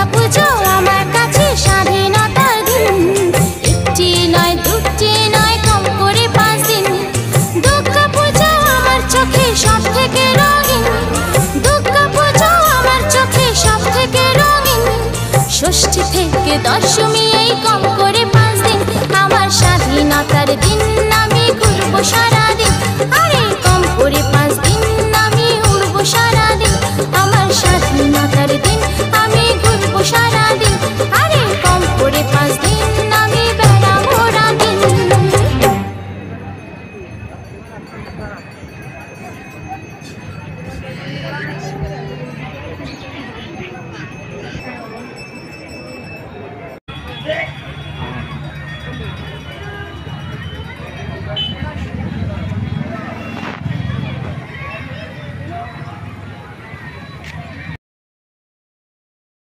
দুর্গা পুজো আমার কাছে স্বাধীনতার দিন। একটি নয় দুটি নয় কম করে 5 দিন। দুর্গা পুজো আমার চোখে সব থেকে রঙিন। দুর্গা পুজো আমার চোখে সব থেকে রঙিন। ষষ্ঠী থেকে দশমী এই কম করে 5 দিন। আমার স্বাধীনতার দিন আমি ঘুরবো